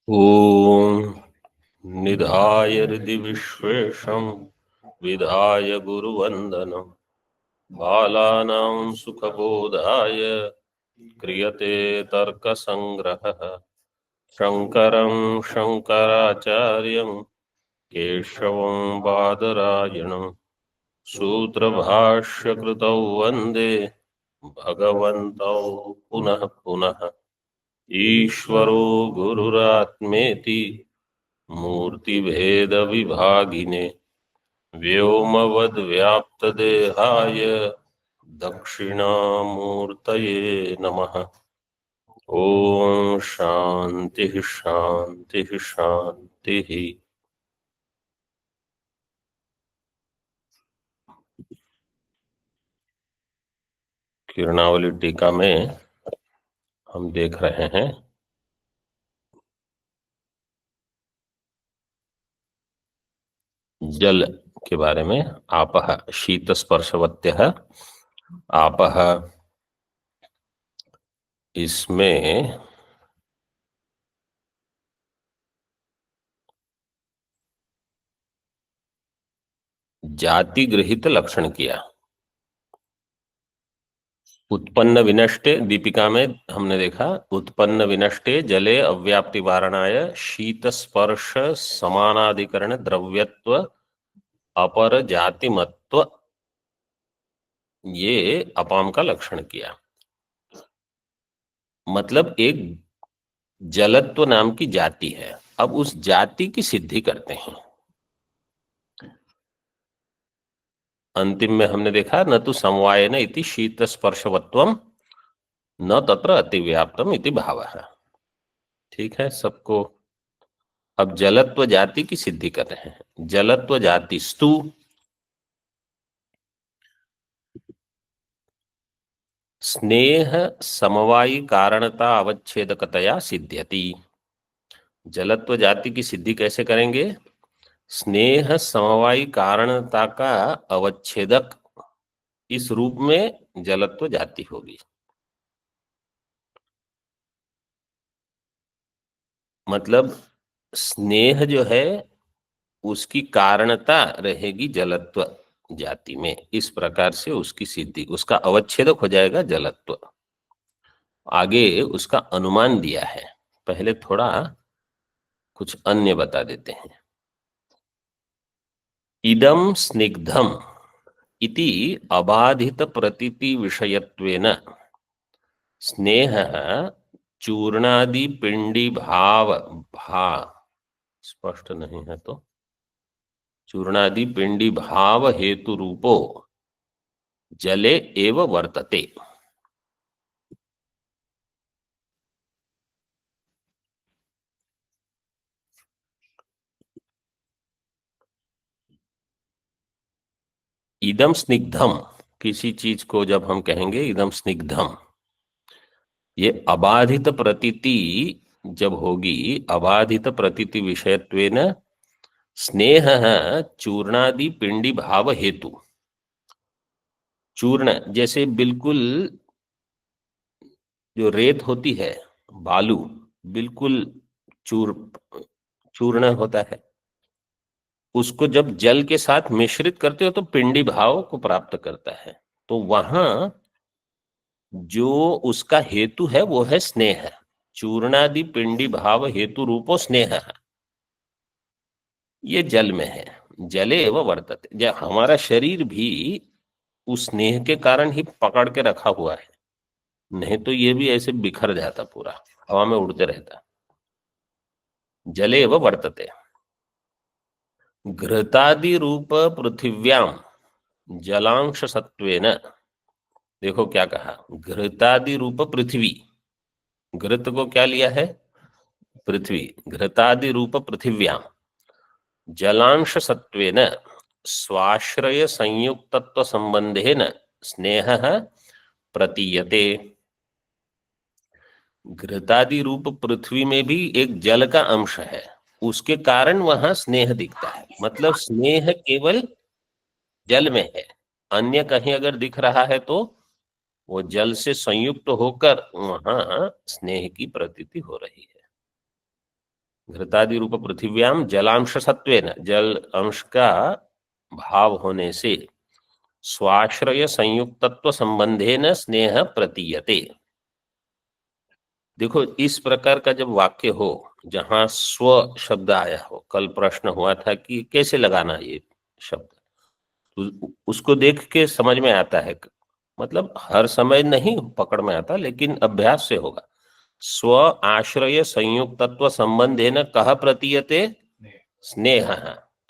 ॐ निधाय हृदि विश्वेशं विधाय गुरुवन्दनं बालानां सुखबोधाय क्रियते तर्कसङ्ग्रहः शङ्करं शङ्कराचार्यं केशवं बादरायणं सूत्रभाष्यकृतौ वन्दे भगवन्तौ पुनः पुनः ईश्वरो गुरुरात्मेति मूर्तिभेदविभागिने व्योमवद्व्याप्तदेहाय दक्षिणामूर्तये नमः। ओम शांति शांति शांति। किरणावली टीका में हम देख रहे हैं जल के बारे में। आपः शीत स्पर्शवत्यः आपः, इसमें जाति गृहित लक्षण किया। उत्पन्न विनष्टे, दीपिका में हमने देखा, उत्पन्न विनष्टे जले अव्याप्ति वारणाय शीत स्पर्श समानाधिकरण द्रव्यत्व अपर जातिमत्व, ये अपाम का लक्षण किया। मतलब एक जलत्व नाम की जाति है। अब उस जाति की सिद्धि करते हैं। अंतिम में हमने देखा न तो समवायन इति शीत स्पर्शवत्वम न तत्र अतिव्याप्तम इति भावः। ठीक है सबको। अब जलत्व जाति की सिद्धि कर रहे हैं। जलत्व जाति स्तु स्नेह समवायी कारणता अवच्छेदकतया सिद्ध्यति। जलत्व जाति की सिद्धि कैसे करेंगे? स्नेह समवायी कारणता का अवच्छेदक इस रूप में जलत्व जाति होगी। मतलब स्नेह जो है उसकी कारणता रहेगी जलत्व जाति में। इस प्रकार से उसकी सिद्धि, उसका अवच्छेदक हो जाएगा जलत्व। आगे उसका अनुमान दिया है। पहले थोड़ा कुछ अन्य बता देते हैं। इदम स्निग्धम इति अबाधित प्रतीति विषयत्वेन स्नेह चूर्णादि पिंडी भाव भा स्पष्ट नहीं है तो चूर्णादि पिंडी भाव हेतु रूपो जले एव वर्तते। इदम स्निग्धम, किसी चीज को जब हम कहेंगे इदम स्निग्धम, ये अबाधित प्रतीति जब होगी, अबाधित प्रतीति विषयत्वेन स्नेह चूर्णादि पिंडी भाव हेतु। चूर्ण जैसे बिल्कुल जो रेत होती है, बालू बिल्कुल चूर्ण होता है, उसको जब जल के साथ मिश्रित करते हो तो पिंडी भाव को प्राप्त करता है। तो वहां जो उसका हेतु है वो है स्नेह। चूर्णादि पिंडी भाव हेतु रूपो स्नेह, ये जल में है। जले एवं वर्तते, जब हमारा शरीर भी उस स्नेह के कारण ही पकड़ के रखा हुआ है, नहीं तो ये भी ऐसे बिखर जाता, पूरा हवा में उड़ते रहता। जले एवं वर्तते। घृतादि रूप पृथिव्याम जलांश सत्वेन, देखो क्या कहा, घृतादि रूप पृथ्वी, घृत को क्या लिया है? पृथ्वी। घृतादि रूप पृथिव्याम जलांश सत्वेन स्वाश्रय संयुक्तत्व संबंधेन स्नेह प्रतीयते। घृतादि रूप पृथ्वी में भी एक जल का अंश है, उसके कारण वहां स्नेह दिखता है। मतलब स्नेह केवल जल में है, अन्य कहीं अगर दिख रहा है तो वो जल से संयुक्त होकर वहां स्नेह की प्रतीति हो रही है। घृतादि रूप पृथिव्याम जलांश सत्वेन, जल अंश का भाव होने से स्वाश्रय संयुक्तत्व संबंधेन स्नेह प्रतीयते। देखो इस प्रकार का जब वाक्य हो जहां स्व शब्द आया हो, कल प्रश्न हुआ था कि कैसे लगाना ये शब्द, तो उसको देख के समझ में आता है, मतलब हर समय नहीं पकड़ में आता लेकिन अभ्यास से होगा। स्व आश्रय संयुक्तत्व संबंधेन कह प्रतीयते स्नेह।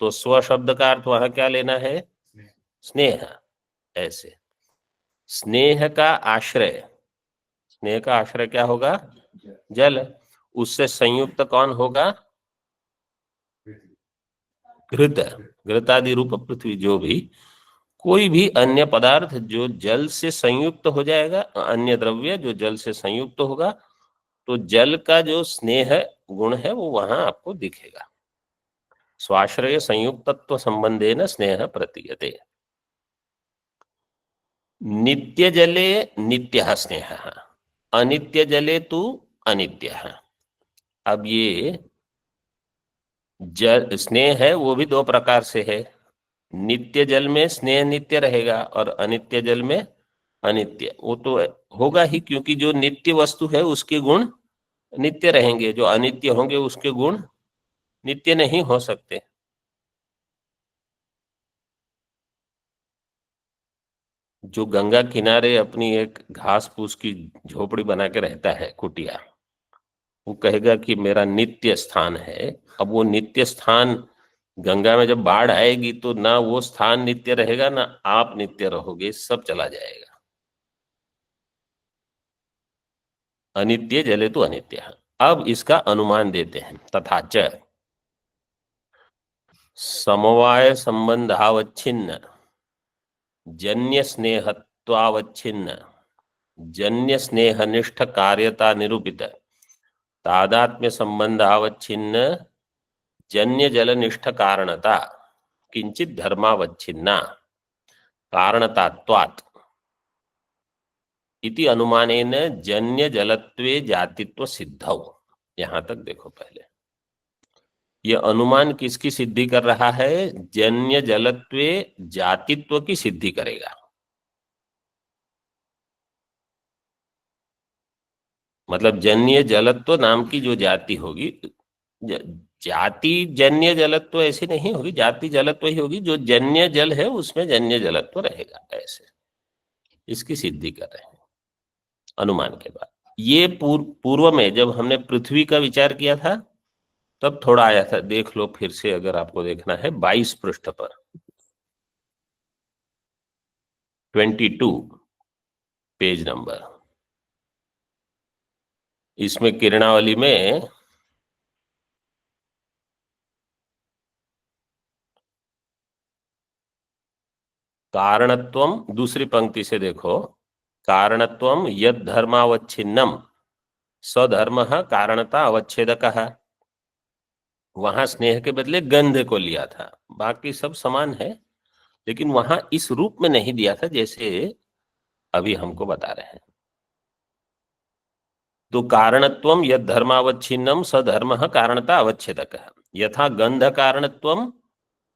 तो स्व शब्द का अर्थ वहां क्या लेना है? स्नेह। ऐसे स्नेह का आश्रय, स्नेह का आश्रय क्या होगा? जल। उससे संयुक्त कौन होगा? घृत। घृतादि रूप पृथ्वी, जो भी कोई भी अन्य पदार्थ जो जल से संयुक्त हो जाएगा, अन्य द्रव्य जो जल से संयुक्त होगा, तो जल का जो स्नेह गुण है वो वहां आपको दिखेगा। स्वाश्रय संयुक्तत्व संबंधेन स्नेह प्रतीयते। नित्य जले नित्यः स्नेहः, अनित्य जले तु अनित्यः। अब ये जल स्नेह है वो भी दो प्रकार से है। नित्य जल में स्नेह नित्य रहेगा और अनित्य जल में अनित्य, वो तो होगा ही, क्योंकि जो नित्य वस्तु है उसके गुण नित्य रहेंगे, जो अनित्य होंगे उसके गुण नित्य नहीं हो सकते। जो गंगा किनारे अपनी एक घास फूस की झोपड़ी बना के रहता है, कुटिया, वो कहेगा कि मेरा नित्य स्थान है। अब वो नित्य स्थान गंगा में जब बाढ़ आएगी तो ना वो स्थान नित्य रहेगा ना आप नित्य रहोगे, सब चला जाएगा। अनित्य जले तो अनित्य। अब इसका अनुमान देते हैं। तथा च समवाय संबंधावच्छिन्न जन्य स्नेहत्वावच्छिन्न जन्य स्नेहनिष्ठ कार्यता निरूपित तादात्म्य संबंध आवच्छिन्न जन्य जलनिष्ठ कारणता किंचित धर्मावच्छिन्ना कारणतात्वात् इति अनुमानेन जन्य जलत्वे जातित्व सिद्धौ। यहां तक देखो पहले, ये अनुमान किसकी सिद्धि कर रहा है? जन्य जलत्वे जातित्व की सिद्धि करेगा। मतलब जन्य जलत्व नाम की जो जाति होगी, जाति जन्य जलत्व ऐसी नहीं होगी, जाति जलत्व ही होगी, जो जन्य जल है उसमें जन्य जलत्व रहेगा। ऐसे इसकी सिद्धि कर रहे हैं अनुमान के बाद। ये पूर्व में जब हमने पृथ्वी का विचार किया था तब थोड़ा आया था, देख लो फिर से अगर आपको देखना है। 22 पृष्ठ पर 22 पेज नंबर, इसमें किरणावली में कारणत्वम, दूसरी पंक्ति से देखो, कारणत्वम यद धर्मावच्छिन्नम सधर्म कारणता अवच्छेदक। वहां स्नेह के बदले गंध को लिया था, बाकी सब समान है, लेकिन वहां इस रूप में नहीं दिया था जैसे अभी हमको बता रहे हैं। तो कारणत्वम यद धर्मावच्छिन्नम सधर्म कारणता अवच्छेदक यथा गंध कारणत्वम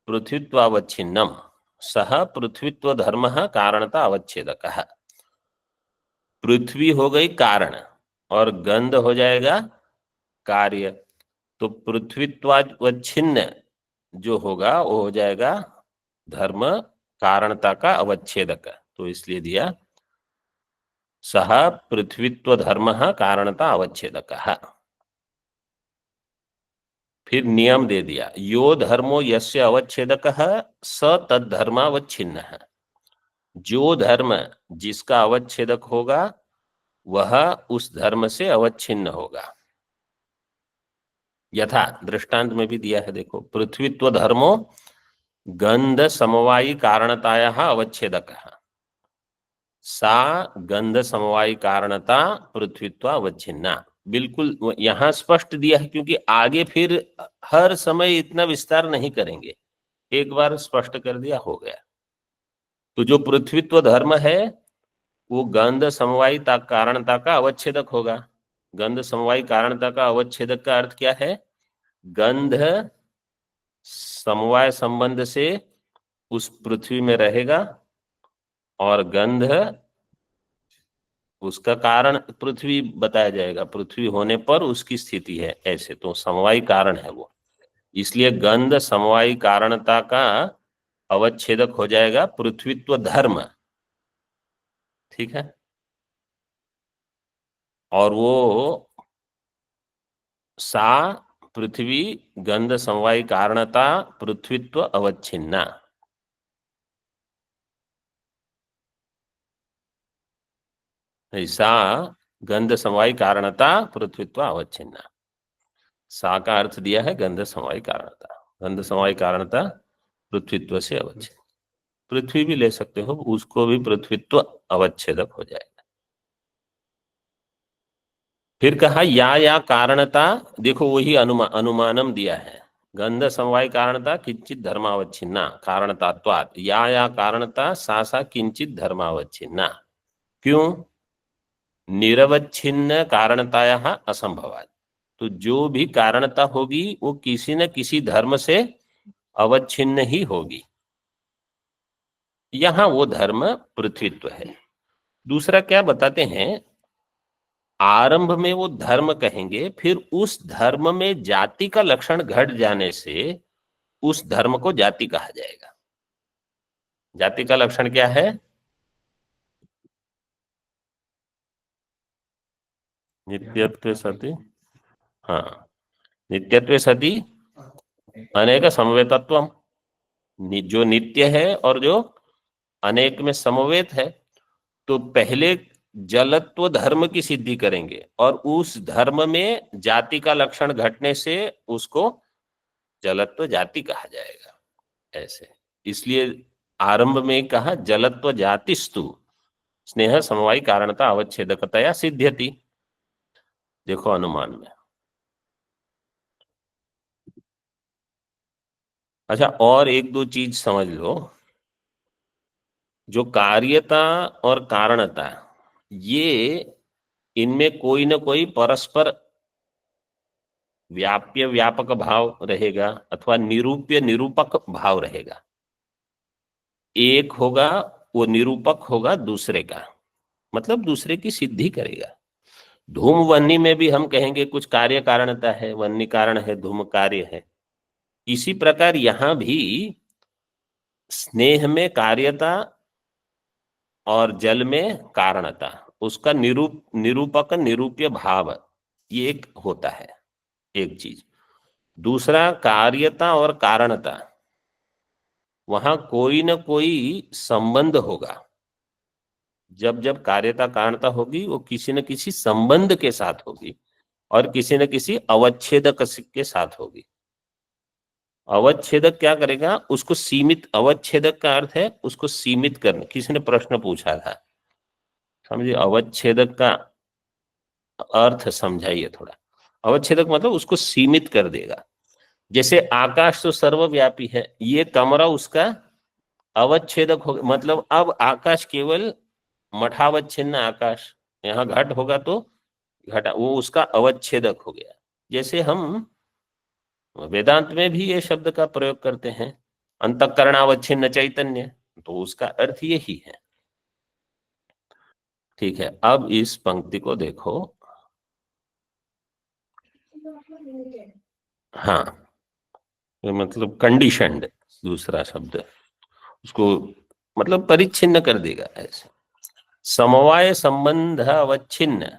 पृथ्वीत्वावच्छिन्नम सह पृथ्वीत्व धर्म कारणता अवच्छेदक। पृथ्वी हो गई कारण और गंध हो जाएगा कार्य, तो पृथ्वीत्वावच्छिन्न जो होगा वो हो जाएगा धर्म कारणता का अवच्छेदक। तो इसलिए दिया सह पृथ्वीत्व धर्म कारणता अवच्छेदक। फिर नियम दे दिया, यो धर्मो यस्य अवच्छेदक स तद्धर्मावच्छिन्न। जो धर्म जिसका अवच्छेदक होगा वह उस धर्म से अवच्छिन्न होगा। यथा दृष्टांत में भी दिया है, देखो, पृथ्वीत्व धर्मो गंध समवायी कारणताया अवच्छेदक सा गंध समवायी कारणता पृथ्वीत्व अवच्छिन्ना। बिल्कुल यहां स्पष्ट दिया है, क्योंकि आगे फिर हर समय इतना विस्तार नहीं करेंगे, एक बार स्पष्ट कर दिया हो गया। तो जो पृथ्वीत्व धर्म है वो गंध समवायी कारणता का अवच्छेदक होगा। गंध समवायी कारणता का अवच्छेदक का अर्थ क्या है? गंध समवाय संबंध से उस पृथ्वी में रहेगा, और गंध उसका कारण पृथ्वी बताया जाएगा, पृथ्वी होने पर उसकी स्थिति है, ऐसे तो समवायी कारण है वो। इसलिए गंध समवायी कारणता का अवच्छेदक हो जाएगा पृथ्वीत्व धर्म। ठीक है, और वो सा पृथ्वी गंध समवायी कारणता पृथ्वीत्व अवच्छिन्ना। सा गंध समवायी कारणता पृथ्वीत्व अवच्छिन्ना। सा का अर्थ दिया है गंध समवायी कारणता, गंध समवायी कारणता पृथ्वीत्व से अवच्छिन्न। पृथ्वी भी ले सकते हो, उसको भी पृथ्वीत्व अवच्छेदक हो जाएगा। फिर कहा या कारणता, देखो वही अनुमानम दिया है, गंध समवाय कारणता किंचित धर्मावच्छिन्ना कारणतात्वात्, या कारणता सा किंचित धर्मावच्छिन्ना। क्यों? निरवच्छिन्न कारणताया असंभवात्, तो जो भी कारणता होगी वो किसी न किसी धर्म से अवच्छिन्न ही होगी। यहां वो धर्म पृथ्वीत्व है। दूसरा क्या बताते हैं, आरंभ में वो धर्म कहेंगे, फिर उस धर्म में जाति का लक्षण घट जाने से उस धर्म को जाति कहा जाएगा। जाति का लक्षण क्या है? नित्यत्व सति, हाँ, नित्यत्व सति अनेक समवेतत्वम, जो नित्य है और जो अनेक में समवेत है। तो पहले जलत्व धर्म की सिद्धि करेंगे और उस धर्म में जाति का लक्षण घटने से उसको जलत्व जाति कहा जाएगा, ऐसे। इसलिए आरंभ में कहा जलत्व जातिस्तु स्नेह समवायी कारणता अवच्छेदकतया सिद्ध्यति। देखो अनुमान में। अच्छा, और एक दो चीज समझ लो, जो कार्यता और कारणता, ये इनमें कोई ना कोई परस्पर व्याप्य व्यापक भाव रहेगा अथवा निरूप्य निरूपक भाव रहेगा। एक होगा वो निरूपक होगा दूसरे का, मतलब दूसरे की सिद्धि करेगा। धूम वन्नी में भी हम कहेंगे कुछ कार्य कारणता है, वन्नी कारण है, धूम कार्य है। इसी प्रकार यहां भी स्नेह में कार्यता और जल में कारणता, उसका निरूपक निरूप्य भाव, ये एक होता है, एक चीज। दूसरा कार्यता और कारणता, वहां कोई ना कोई संबंध होगा। जब जब कार्यता कारणता होगी वो किसी न किसी संबंध के साथ होगी और किसी न किसी अवच्छेदक के साथ होगी। अवच्छेदक क्या करेगा, उसको सीमित, अवच्छेदक का अर्थ है उसको सीमित करना। किसी ने प्रश्न पूछा था, समझिए अवच्छेदक का अर्थ समझाइए थोड़ा। अवच्छेदक मतलब उसको सीमित कर देगा। जैसे आकाश तो सर्वव्यापी है, ये कमरा उसका अवच्छेदक हो, मतलब अब आकाश केवल मठावच्छिन्न आकाश, यहाँ घट होगा तो घटा, वो उसका अवच्छेदक हो गया। जैसे हम वेदांत में भी ये शब्द का प्रयोग करते हैं, अंतःकरणावच्छिन्न चैतन्य, तो उसका अर्थ यही है। ठीक है, अब इस पंक्ति को देखो। हाँ, ये मतलब कंडीशनड, दूसरा शब्द उसको मतलब परिच्छिन्न कर देगा ऐसे। समवाय संबंध अवच्छिन्न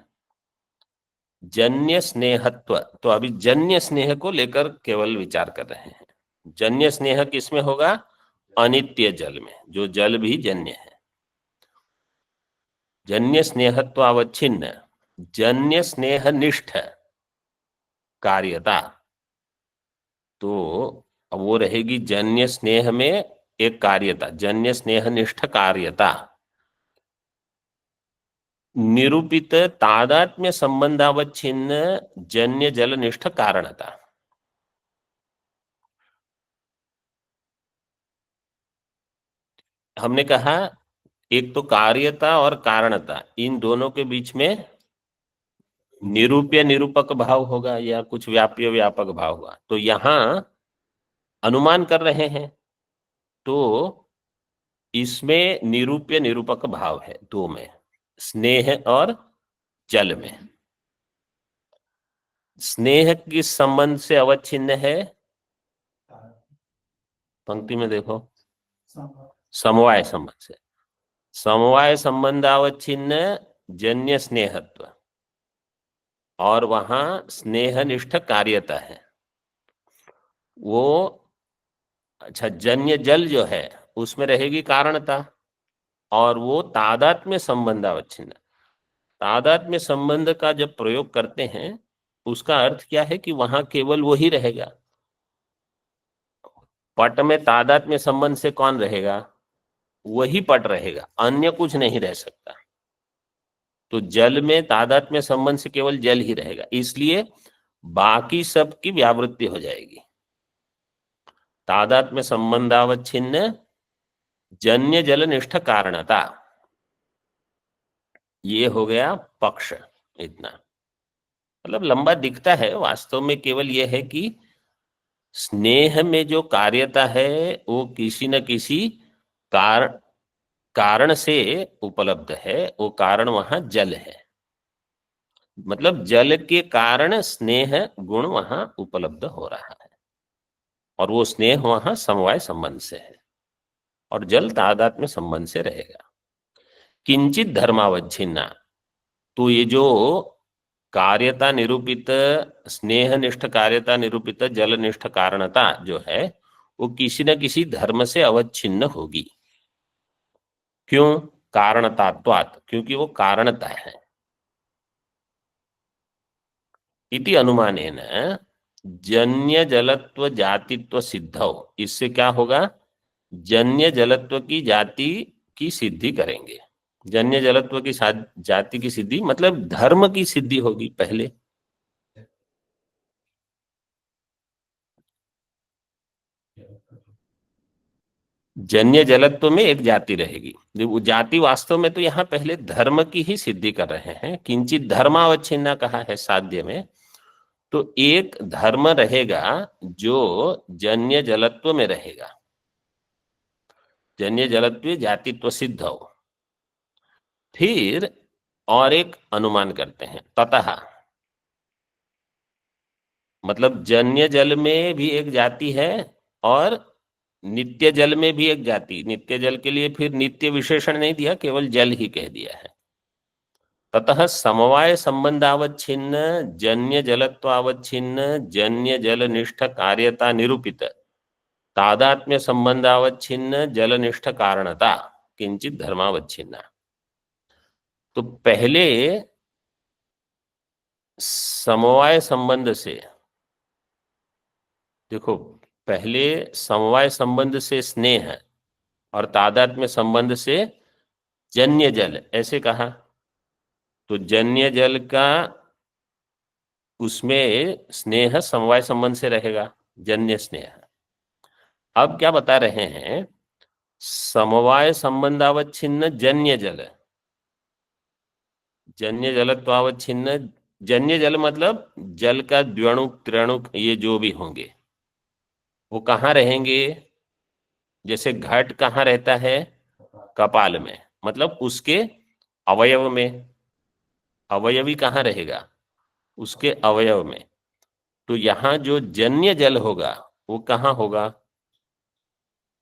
जन्य स्नेहत्व, तो अभी जन्य स्नेह को लेकर केवल विचार कर रहे हैं। जन्य स्नेह किसमें होगा? अनित्य जल में, जो जल भी जन्य है। जन्य स्नेहत्व अवच्छिन्न जन्य स्नेह निष्ठ कार्यता, तो अब वो रहेगी जन्य स्नेह में एक कार्यता, जन्य स्नेह निष्ठ कार्यता, निरूपित तादात्म्य संबंधावच्छिन्न जन्य जल निष्ठ कारणता। हमने कहा एक तो कार्यता और कारणता, इन दोनों के बीच में निरूप्य निरूपक भाव होगा या कुछ व्याप्य व्यापक भाव होगा। तो यहां अनुमान कर रहे हैं, तो इसमें निरूप्य निरूपक भाव है दो में, स्नेह और जल में। स्नेह किस संबंध से अवच्छिन्न है? पंक्ति में देखो, समवाय संबंध से। समवाय संबंध अवच्छिन्न जन्य स्नेहत्व, और वहां स्नेहनिष्ठ कार्यता है वो। अच्छा, जन्य जल जो है उसमें रहेगी कारणता, और वो तादात्म्य संबंध अवच्छिन्न। तादात्म्य संबंध का जब प्रयोग करते हैं, उसका अर्थ क्या है कि वहां केवल वही रहेगा। पट में तादात्म्य संबंध से कौन रहेगा? वही पट रहेगा, अन्य कुछ नहीं रह सकता। तो जल में तादात्म्य संबंध से केवल जल ही रहेगा, इसलिए बाकी सब की व्यावृत्ति हो जाएगी। तादात्म्य संबंधावच्छिन्न जन्य जलनिष्ठ कारणता, ये हो गया पक्ष। इतना मतलब लंबा दिखता है, वास्तव में केवल यह है कि स्नेह में जो कार्यता है वो किसी न किसी कारण से उपलब्ध है। वो कारण वहां जल है, मतलब जल के कारण स्नेह गुण वहां उपलब्ध हो रहा है, और वो स्नेह वहां समवाय संबंध से है, और जल तादात्म्य संबंध से रहेगा। किंचित धर्मावच्छिन्ना, तो ये जो कार्यता निरूपित, स्नेहनिष्ठ कार्यता निरूपित जलनिष्ठ कारणता जो है, वो किसी न किसी धर्म से अवच्छिन्न होगी। क्यों? कारणतात्वात्, क्योंकि वो कारणता है। इति अनुमानेन जन्य जलत्व जातित्व सिद्धौ, इससे क्या होगा? जन्य जलत्व की जाति की सिद्धि करेंगे। जन्य जलत्व की जाति की सिद्धि मतलब धर्म की सिद्धि होगी पहले। जन्य जलत्व में एक जाति रहेगी, वो जाति वास्तव में तो यहाँ पहले धर्म की ही सिद्धि कर रहे हैं। किंचित धर्मावच्छिन्ना कहा है साध्य में, तो एक धर्म रहेगा जो जन्य जलत्व में रहेगा। जन्य जलत्व जातित्व सिद्ध हो। फिर और एक अनुमान करते हैं, ततः, मतलब जन्य जल में भी एक जाति है, और नित्य जल में भी एक जाति। नित्य जल के लिए फिर नित्य विशेषण नहीं दिया, केवल जल ही कह दिया है। ततः समवाय संबंधावच्छिन्न जन्य जलत्वावच्छिन्न जन्य जलनिष्ठ कार्यता निरूपित तादात्म्य संबंधावच्छिन्न जलनिष्ठ कारणता किंचित धर्मावच्छिन्ना। तो पहले समवाय संबंध से देखो, पहले समवाय संबंध से स्नेह और तादात्म्य संबंध से जन्य जल, ऐसे कहा। तो जन्य जल का उसमें स्नेह समवाय संबंध से रहेगा, जन्य स्नेह। अब क्या बता रहे हैं? समवाय संबंधावच्छिन्न जन्य जल, जन्य जलत्वावच्छिन्न। जन्य जल मतलब जल का द्व्यणुक त्रिणुक ये जो भी होंगे वो कहाँ रहेंगे? जैसे घट कहाँ रहता है? कपाल में, मतलब उसके अवयव में। अवयवी कहाँ रहेगा? उसके अवयव में। तो यहाँ जो जन्य जल होगा वो कहाँ होगा?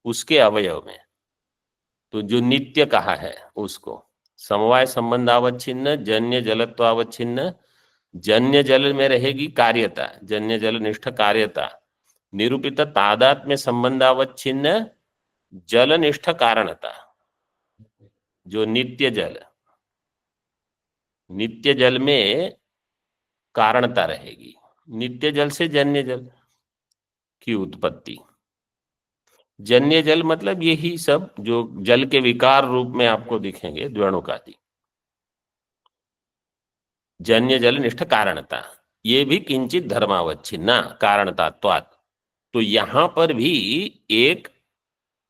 उसके अवयव में। तो जो नित्य कहा है उसको समवाय संबंधावच्छिन्न जन्य जलत्वावच्छिन्न, जन्य जल में रहेगी कार्यता, जन्य जल निष्ठ कार्यता निरूपित तादात्म्य संबंधावच्छिन्न जलनिष्ठ कारणता, जो नित्य जल, नित्य जल में कारणता रहेगी। नित्य जल से जन्य जल की उत्पत्ति। जन्य जल मतलब यही सब जो जल के विकार रूप में आपको दिखेंगे, द्वणुक आदि। जन्य जल निष्ठ कारणता, ये भी किंचित धर्मावच्छिन्ना कारणतात्वात्। तो यहां पर भी एक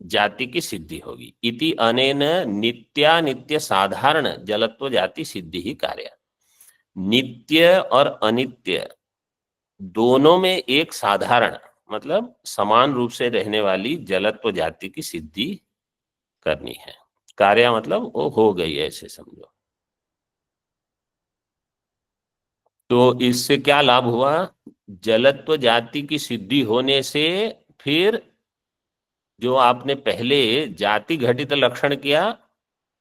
जाति की सिद्धि होगी। इति अनेन नित्यानित्य साधारण जलत्व जाति सिद्धि ही कार्य। नित्य और अनित्य दोनों में एक साधारण मतलब समान रूप से रहने वाली जलत्व जाति की सिद्धि करनी है। कार्य मतलब वो हो गई ऐसे समझो। तो इससे क्या लाभ हुआ? जलत्व जाति की सिद्धि होने से फिर जो आपने पहले जाति घटित लक्षण किया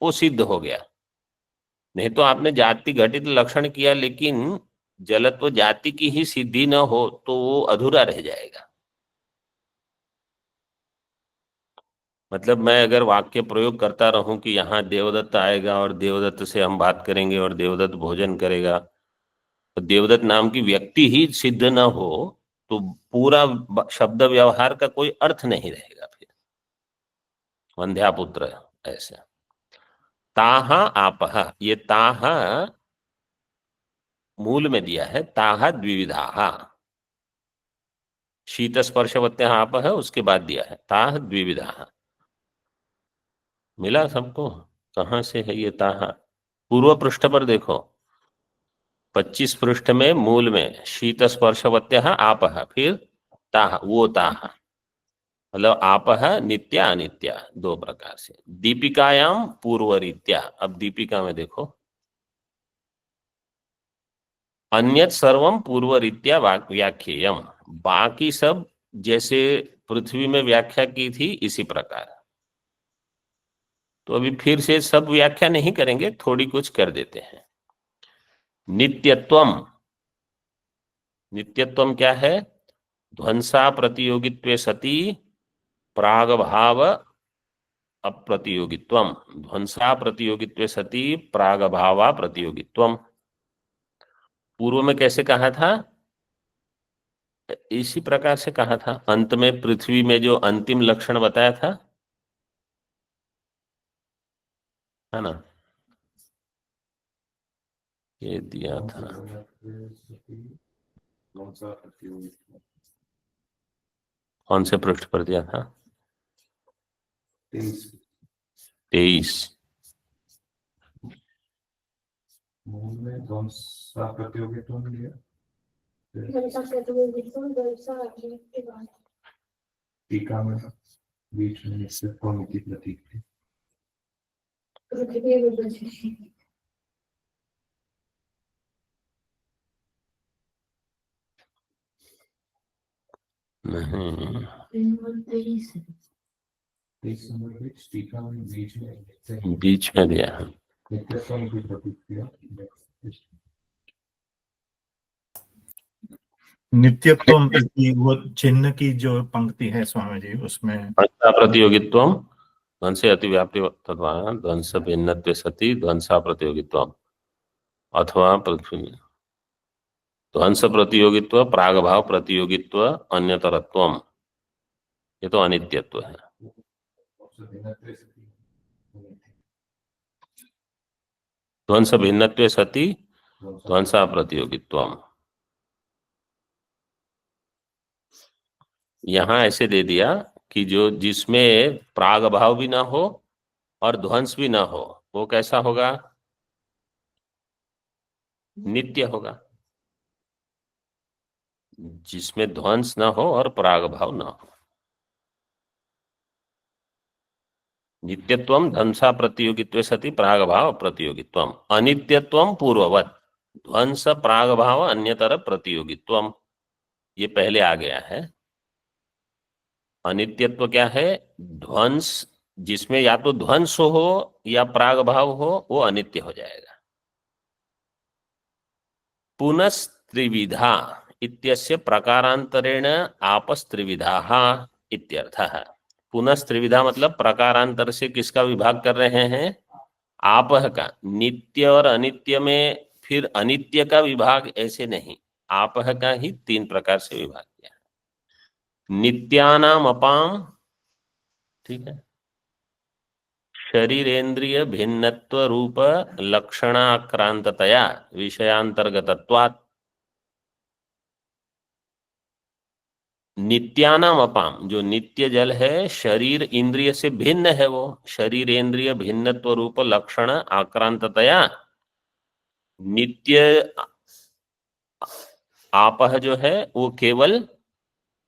वो सिद्ध हो गया। नहीं तो आपने जाति घटित लक्षण किया लेकिन जलत्व जाति की ही सिद्धि न हो तो वो अधूरा रह जाएगा। मतलब मैं अगर वाक्य प्रयोग करता रहूं कि यहाँ देवदत्त आएगा और देवदत्त से हम बात करेंगे और देवदत्त भोजन करेगा, तो देवदत्त नाम की व्यक्ति ही सिद्ध न हो तो पूरा शब्द व्यवहार का कोई अर्थ नहीं रहेगा। फिर वंध्यापुत्र ऐसे। ताहा आपह, ये ताहा मूल में दिया है, ताहा द्विविधा। शीत स्पर्शवत्य आप है उसके बाद दिया है ताह द्विविधा। मिला सबको? कहां से है ये ताहा? पूर्व पृष्ठ पर देखो, 25 पृष्ठ में मूल में शीत स्पर्शवत्य आप है, फिर ताह, वो ताह मतलब आप है नित्या अनित्या दो प्रकार से। दीपिकायाम पूर्वरीत्या, अब दीपिका में देखो, अन्यत सर्वम पूर्वरीत्या व्याख्येयम, बाकी सब जैसे पृथ्वी में व्याख्या की थी इसी प्रकार। तो अभी फिर से सब व्याख्या नहीं करेंगे, थोड़ी कुछ कर देते हैं। नित्यत्वम, नित्यत्वम क्या है? ध्वंसा प्रतियोगित्वे सति प्राग भाव अप्रतियोगित्वम, ध्वंसा प्रतियोगित्वे सति प्राग भावा प्रतियोगित्वम। पूर्व में कैसे कहा था? इसी प्रकार से कहा था, अंत में पृथ्वी में जो अंतिम लक्षण बताया था, है ना, ये दिया था। कौन से पृष्ठ पर दिया था? 23। टीका में बीच में प्रतीक थे। नहीं, बीच में दिया है। नित्यत्वम की वो चिन्ह की जो पंक्ति है स्वामी जी, उसमें प्रतियोगित्वम ध्वंसे अतिव्याप्ति तथा ध्वंस भिन्नत्वे सति ध्वंसा प्रतियोगित्वम अथवा पृथ्वी ध्वंस प्रतियोगित्व प्रागभाव प्रतियोगित्व अन्यतरत्वम, ये तो अनित्यत्व है। ध्वंस भिन्नत्वे सति ध्वंसा प्रतियोगित्वम, यहां ऐसे दे दिया कि जो जिसमें प्राग भाव भी ना हो और ध्वंस भी ना हो वो कैसा होगा? नित्य होगा। जिसमें ध्वंस ना हो और प्राग भाव ना हो। नित्यत्वम ध्वंसा प्रतियोगित्वे सति प्राग भाव प्रतियोगित्वम, अनित्यत्वम पूर्ववत ध्वंस प्राग भाव अन्यतर प्रतियोगित्वम, ये पहले आ गया है। अनित्यत्व क्या है? ध्वंस, जिसमें या तो ध्वंस हो या प्राग भाव हो वो अनित्य हो जाएगा। पुनस्त्रिविधा इत्यस्य प्रकारांतरेण आपस्त्रिविधाः इत्यर्थः। पुनस्त्रिविधा मतलब प्रकारांतर से किसका विभाग कर रहे हैं? आपह का। नित्य और अनित्य में फिर अनित्य का विभाग ऐसे नहीं, आपह का ही 3 प्रकार से विभाग किया। नित्यानाम अपाम, ठीक है, शरीरेन्द्रिय भिन्नत्व रूप लक्षणाक्रांततया विषयांतर्गतत्वात्, नित्यानाम अपाम जो नित्य जल है शरीर इंद्रिय से भिन्न है, वो शरीर इंद्रिय भिन्नत्व रूप लक्षण आक्रांततया नित्य आपह जो है वो केवल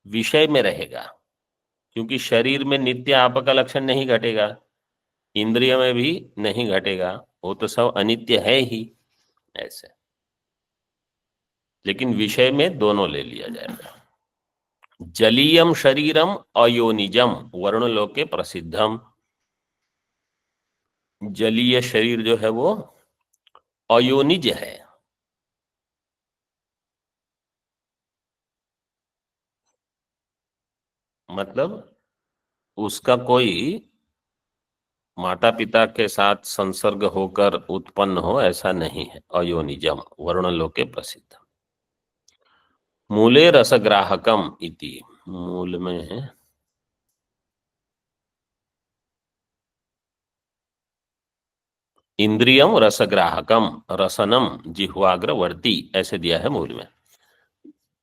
विषय में रहेगा, क्योंकि शरीर में नित्य आप का लक्षण नहीं घटेगा, इंद्रिय में भी नहीं घटेगा, वो तो सब अनित्य है ही ऐसे। लेकिन विषय में दोनों ले लिया जाएगा। जलीयम शरीरम अयोनिजम वर्णलोके प्रसिद्धम। जलीय शरीर जो है वो अयोनिज है। मतलब उसका कोई माता पिता के साथ संसर्ग होकर उत्पन्न हो ऐसा नहीं है। अयोनिजम वर्णलोके प्रसिद्ध। मूले रसग्राहकम इति, मूल में है इंद्रियम रसग्राहकम रसनम जिह्वाग्रवर्ती, ऐसे दिया है मूल में।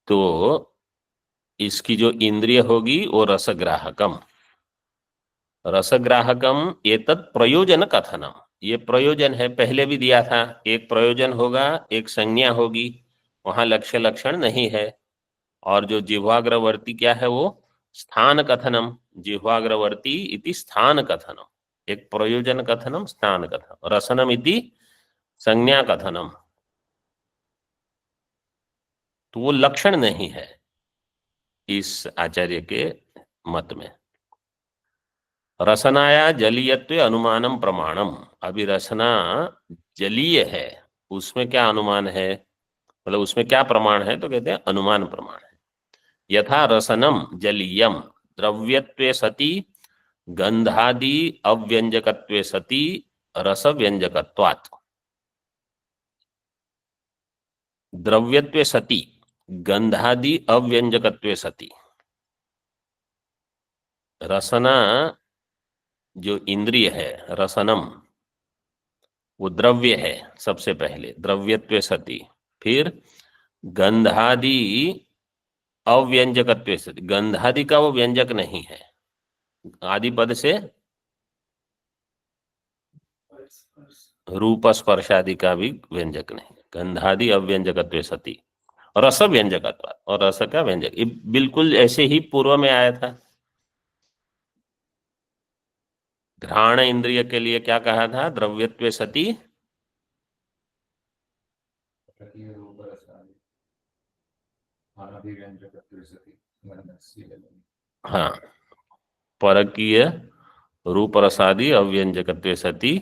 तो इसकी जो इंद्रिय होगी वो रसग्राहकम, रसग्राहकम एतत् प्रयोजन कथनम, ये प्रयोजन है, पहले भी दिया था। एक प्रयोजन होगा, एक संज्ञा होगी, वहां लक्ष्य लक्षण नहीं है। और जो जिह्वाग्रवर्ती क्या है वो स्थान कथनम, जिह्वाग्रवर्ती इति स्थान कथनम, एक प्रयोजन कथनम स्थान कथनम, रसनम इति संज्ञा कथनम, तो वो लक्षण नहीं है इस आचार्य के मत में। रसनाया जलीयत्व अनुमानम प्रमाणम, अभी रसना जलीय है, उसमें क्या अनुमान है, मतलब उसमें क्या प्रमाण है, तो कहते हैं अनुमान प्रमाण है। यथा रसनम जलीयम द्रव्यत्वे सति गंधादि अव्यंजकत्वे सति रस व्यंजकत्वात्। द्रव्यत्वे सति गंधादि अव्यंजकत्वे सति, रसना जो इंद्रिय है रसनम वो द्रव्य है, सबसे पहले द्रव्यत्वे सति, फिर गंधादि अव्यंजकत्वे सति, गंधादि का वो व्यंजक नहीं है, आदि पद से रूप स्पर्श आदि का भी व्यंजक नहीं, गंधादि अव्यंजकत्वे सति रस व्यंजकत्व, और रस का व्यंजक, ये बिल्कुल ऐसे ही पूर्व में आया था। घ्राण इंद्रिय के लिए क्या कहा था, द्रव्यत्वे सति हाँ, परकीय रूप रसादि अव्यंजकत्वे सति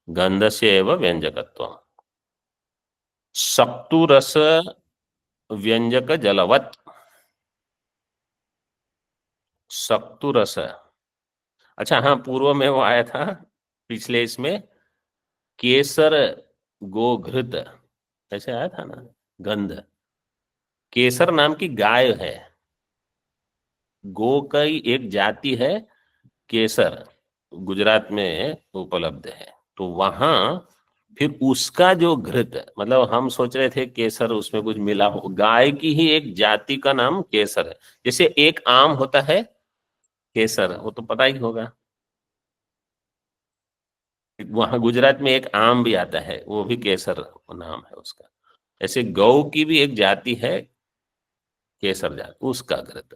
गंधस्य एव व्यंजकत्व। सक्तु रस व्यंजक जलवत, सक्तु रस, अच्छा हाँ, पूर्व में वो आया था पिछले इसमें, केसर गोघृत ऐसे आया था ना, गंध, केसर नाम की गाय है, गो की एक जाति है केसर, गुजरात में उपलब्ध है, तो वहां फिर उसका जो घृत, मतलब हम सोच रहे थे केसर उसमें कुछ मिला हो, गाय की ही एक जाति का नाम केसर है। जैसे एक आम होता है केसर, वो तो पता ही होगा, वहां गुजरात में एक आम भी आता है, वो भी केसर नाम है उसका। ऐसे गौ की भी एक जाति है केसर जाति, उसका घृत।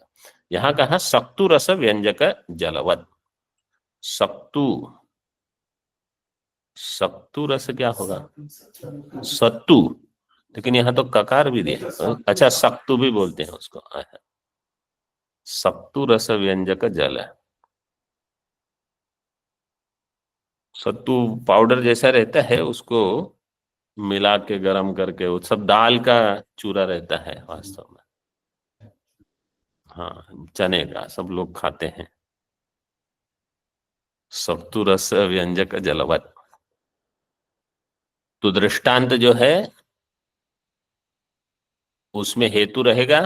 यहाँ कहा सक्तु रस व्यंजक जलवत, सक्तु, सक्तु रस क्या होगा, सत्तु, लेकिन यहाँ तो ककार भी दिया, अच्छा सक्तु भी बोलते हैं उसको, सक्तु रस व्यंजक जल है। सत्तू पाउडर जैसा रहता है, उसको मिला के गरम करके, वो सब दाल का चूरा रहता है वास्तव में, हाँ चने का, सब लोग खाते हैं। सत्तू रस व्यंजक जलवत, तो दृष्टांत जो है उसमें हेतु रहेगा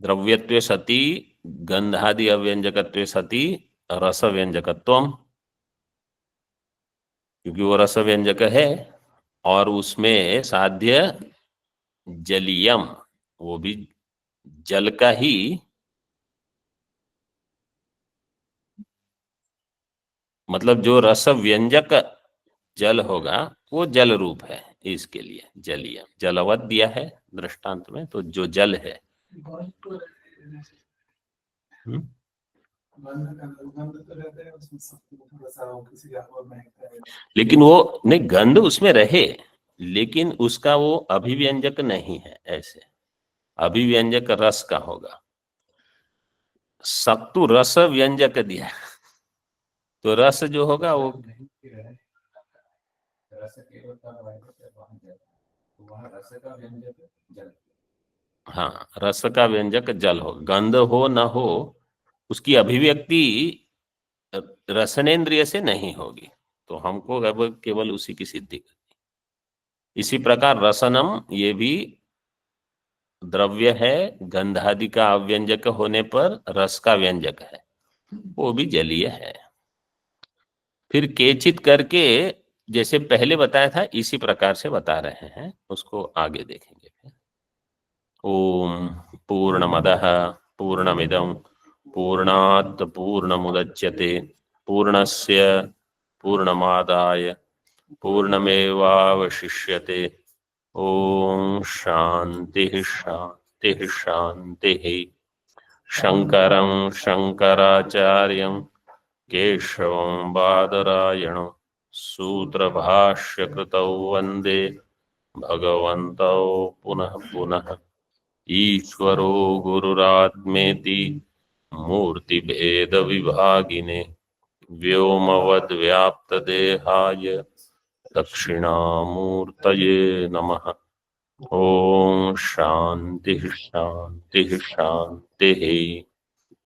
द्रव्यत्वे सति गंधादि अव्यंजकत्वे सति रस व्यंजकत्वम, क्योंकि वो रस व्यंजक है, और उसमें साध्य जलीयम, वो भी जल का ही, मतलब जो रस व्यंजक जल होगा वो जल रूप है। इसके लिए जलीय, जलवत दिया है दृष्टांत में, तो जो जल है। लेकिन वो नहीं, गंध उसमें रहे, लेकिन उसका वो अभिव्यंजक नहीं है। ऐसे अभिव्यंजक रस का होगा। सत्तु रस व्यंजक दिया, तो रस जो होगा वो हाँ, रस का व्यंजक जल हो, गंध हो न हो, उसकी अभिव्यक्ति रसनेन्द्रिय से नहीं होगी, तो हमको अब केवल उसी की सिद्धि करनी। इसी प्रकार रसनम, ये भी द्रव्य है, गंधादि का अव्यंजक होने पर रस का व्यंजक है, वो भी जलीय है। फिर केचित करके जैसे पहले बताया था, इसी प्रकार से बता रहे हैं, उसको आगे देखेंगे फिर। ओम पूर्णमदः पूर्णमिदं पूर्णात् पूर्णमुदच्यते पूर्णस्य पूर्णमादाय पूर्णमेवावशिष्यते। ओम शांति शांति शांति। शंकरं शंकराचार्यं केशवं बादरायणं सूत्रभाष्यकृतौ वन्दे भगवन्तौ पुनः पुनः। ईश्वरो गुरुरात्मेति मूर्तिभेदविभागिने व्योमवद्व्याप्तदेहाय दक्षिणामूर्तये नमः। ओम शांति शांति शांति।